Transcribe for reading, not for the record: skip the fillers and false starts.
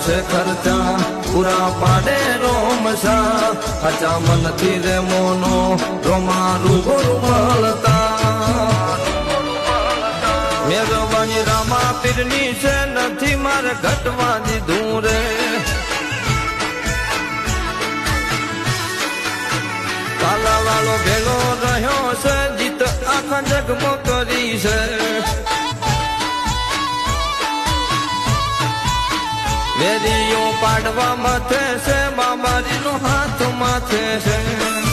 છે ખર્ચા પૂરા પાડે રોમસા અચા મનથી રે મોનો રોમા રૂબરૂ મળતા મેરવાની રામા પીરની છે નથી મારે ઘટવા દીધું રે કાલા વાળો ભેલો રહ્યો છે જીત આખા જગમાં કરી છે વેરીઓ પાડવા માથે છે બાબાજી નો હાથ માથે છે